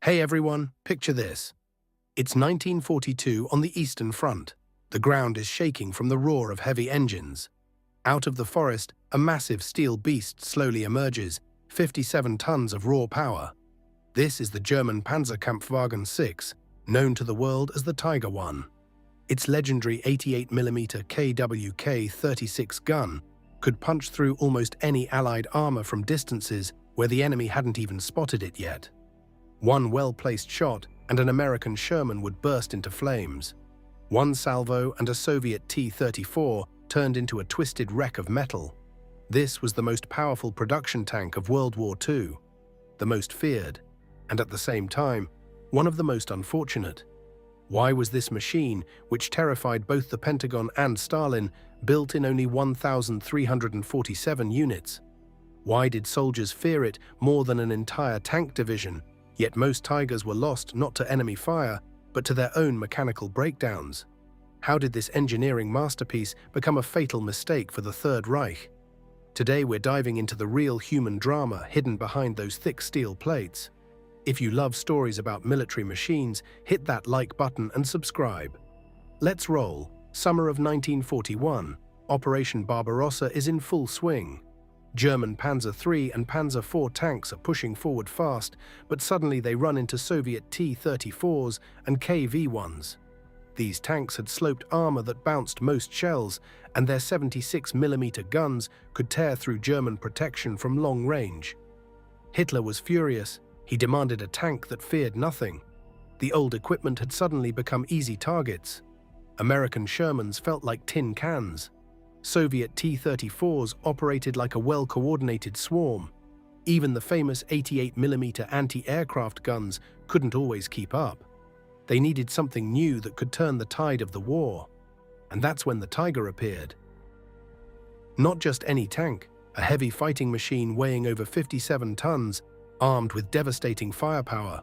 Hey everyone, picture this. It's 1942 on the Eastern Front. The ground is shaking from the roar of heavy engines. Out of the forest, a massive steel beast slowly emerges, 57 tons of raw power. This is the German Panzerkampfwagen 6, known to the world as the Tiger I. Its legendary 88mm KWK-36 gun could punch through almost any Allied armor from distances where the enemy hadn't even spotted it yet. One well-placed shot and an American Sherman would burst into flames. One salvo and a Soviet T-34 turned into a twisted wreck of metal. This was the most powerful production tank of World War II, the most feared, and at the same time, one of the most unfortunate. Why was this machine, which terrified both the Pentagon and Stalin, built in only 1,347 units? Why did soldiers fear it more than an entire tank division? Yet most Tigers were lost not to enemy fire, but to their own mechanical breakdowns. How did this engineering masterpiece become a fatal mistake for the Third Reich? Today we're diving into the real human drama hidden behind those thick steel plates. If you love stories about military machines, hit that like button and subscribe. Let's roll. Summer of 1941. Operation Barbarossa is in full swing. German Panzer III and Panzer IV tanks are pushing forward fast, but suddenly they run into Soviet T-34s and KV-1s. These tanks had sloped armor that bounced most shells, and their 76mm guns could tear through German protection from long range. Hitler was furious. He demanded a tank that feared nothing. The old equipment had suddenly become easy targets. American Shermans felt like tin cans. Soviet T-34s operated like a well-coordinated swarm. Even the famous 88mm anti-aircraft guns couldn't always keep up. They needed something new that could turn the tide of the war. And that's when the Tiger appeared. Not just any tank, a heavy fighting machine weighing over 57 tons, armed with devastating firepower.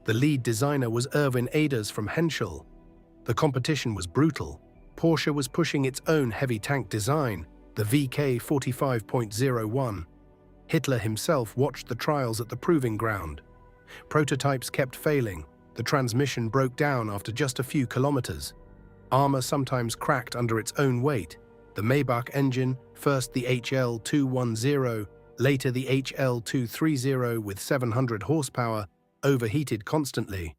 The lead designer was Erwin Aders from Henschel. The competition was brutal. Porsche was pushing its own heavy tank design, the VK 45.01. Hitler himself watched the trials at the proving ground. Prototypes kept failing. The transmission broke down after just a few kilometers. Armor sometimes cracked under its own weight. The Maybach engine, first the HL210, later the HL230 with 700 horsepower, overheated constantly.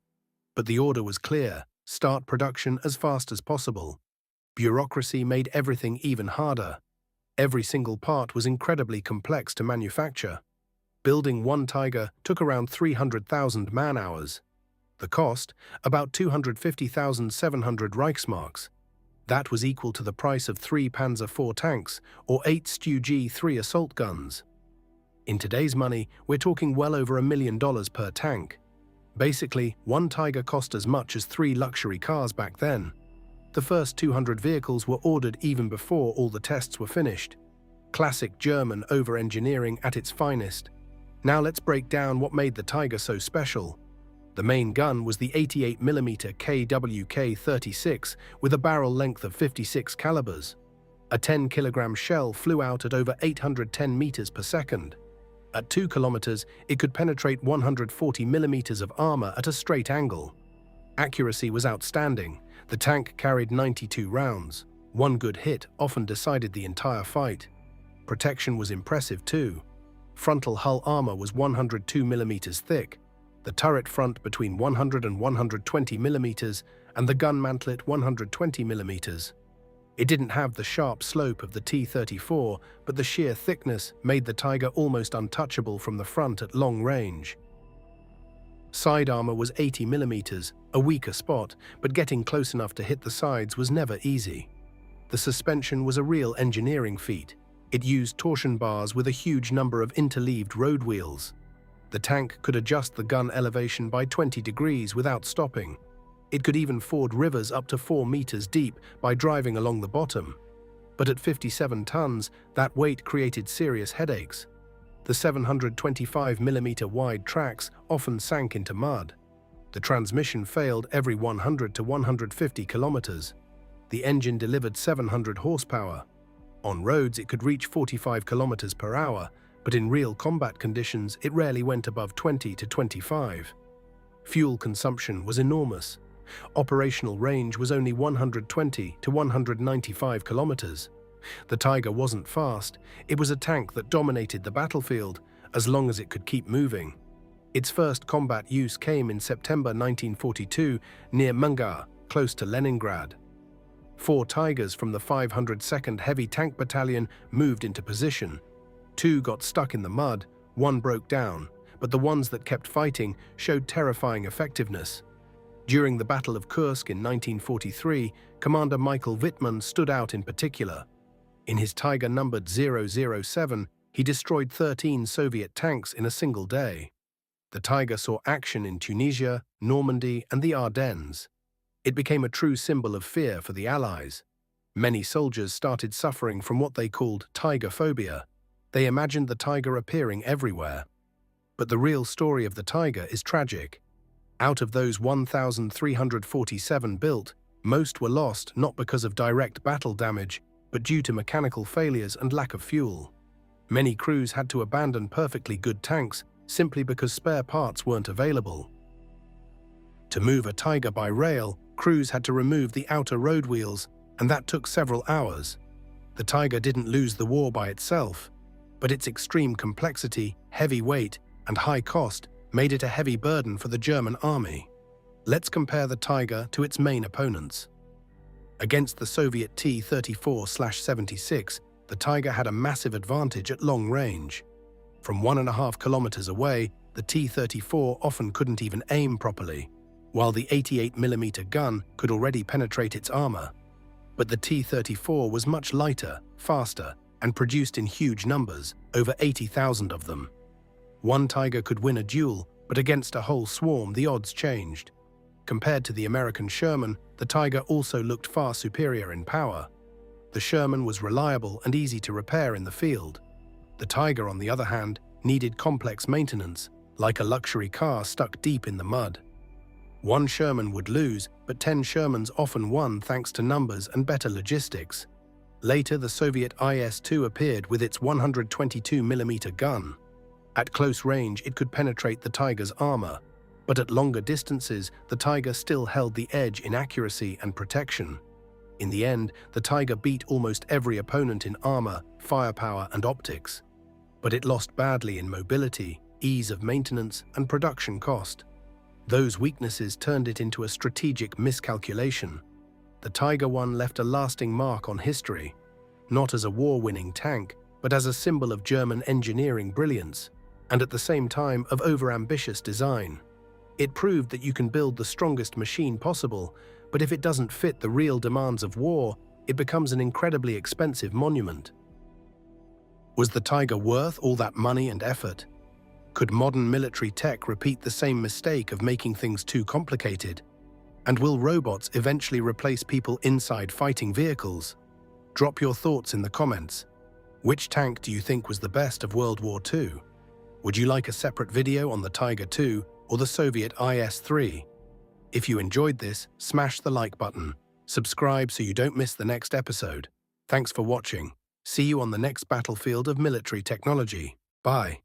But the order was clear: start production as fast as possible. Bureaucracy made everything even harder. Every single part was incredibly complex to manufacture. Building one Tiger took around 300,000 man-hours. The cost, about 250,700 Reichsmarks. That was equal to the price of 3 Panzer IV tanks or 8 Stu-G3 assault guns. In today's money, we're talking well over $1 million per tank. Basically, one Tiger cost as much as 3 luxury cars back then. The first 200 vehicles were ordered even before all the tests were finished. Classic German over-engineering at its finest. Now let's break down what made the Tiger so special. The main gun was the 88mm KWK-36 with a barrel length of 56 calibers. A 10-kilogram shell flew out at over 810 meters per second. At 2 kilometers, it could penetrate 140 millimeters of armor at a straight angle. Accuracy was outstanding. The tank carried 92 rounds. One good hit often decided the entire fight. Protection was impressive too. Frontal hull armor was 102 millimeters thick, the turret front between 100 and 120 millimeters, and the gun mantlet 120 millimeters. It didn't have the sharp slope of the T-34, but the sheer thickness made the Tiger almost untouchable from the front at long range. Side armor was 80 millimeters, a weaker spot, but getting close enough to hit the sides was never easy. The suspension was a real engineering feat. It used torsion bars with a huge number of interleaved road wheels. The tank could adjust the gun elevation by 20 degrees without stopping. It could even ford rivers up to 4 meters deep by driving along the bottom. But at 57 tons, that weight created serious headaches. The 725mm wide tracks often sank into mud. The transmission failed every 100 to 150 kilometers. The engine delivered 700 horsepower. On roads, it could reach 45 kilometers per hour, but in real combat conditions, it rarely went above 20 to 25. Fuel consumption was enormous. Operational range was only 120 to 195 kilometers. The Tiger wasn't fast, it was a tank that dominated the battlefield as long as it could keep moving. Its first combat use came in September 1942 near Mungar, close to Leningrad. 4 Tigers from the 502nd Heavy Tank Battalion moved into position. 2 got stuck in the mud, 1 broke down, but the ones that kept fighting showed terrifying effectiveness. During the Battle of Kursk in 1943, Commander Michael Wittmann stood out in particular. In his Tiger numbered 007, he destroyed 13 Soviet tanks in a single day. The Tiger saw action in Tunisia, Normandy, and the Ardennes. It became a true symbol of fear for the Allies. Many soldiers started suffering from what they called Tiger phobia. They imagined the Tiger appearing everywhere. But the real story of the Tiger is tragic. Out of those 1,347 built, most were lost not because of direct battle damage, but due to mechanical failures and lack of fuel. Many crews had to abandon perfectly good tanks simply because spare parts weren't available. To move a Tiger by rail, crews had to remove the outer road wheels, and that took several hours. The Tiger didn't lose the war by itself, but its extreme complexity, heavy weight, and high cost made it a heavy burden for the German army. Let's compare the Tiger to its main opponents. Against the Soviet T-34/76, the Tiger had a massive advantage at long range. From 1.5 kilometers away, the T-34 often couldn't even aim properly, while the 88mm gun could already penetrate its armor. But the T-34 was much lighter, faster, and produced in huge numbers, over 80,000 of them. One Tiger could win a duel, but against a whole swarm the odds changed. Compared to the American Sherman, the Tiger also looked far superior in power. The Sherman was reliable and easy to repair in the field. The Tiger, on the other hand, needed complex maintenance, like a luxury car stuck deep in the mud. One Sherman would lose, but 10 Shermans often won thanks to numbers and better logistics. Later, the Soviet IS-2 appeared with its 122mm gun. At close range, it could penetrate the Tiger's armor, but at longer distances, the Tiger still held the edge in accuracy and protection. In the end, the Tiger beat almost every opponent in armor, firepower, and optics. But it lost badly in mobility, ease of maintenance, and production cost. Those weaknesses turned it into a strategic miscalculation. The Tiger I left a lasting mark on history, not as a war-winning tank, but as a symbol of German engineering brilliance, and at the same time of overambitious design. It proved that you can build the strongest machine possible, but if it doesn't fit the real demands of war, it becomes an incredibly expensive monument. Was the Tiger worth all that money and effort? Could modern military tech repeat the same mistake of making things too complicated? And will robots eventually replace people inside fighting vehicles? Drop your thoughts in the comments. Which tank do you think was the best of World War II? Would you like a separate video on the Tiger II or the Soviet IS-3? If you enjoyed this, smash the like button. Subscribe so you don't miss the next episode. Thanks for watching. See you on the next battlefield of military technology. Bye.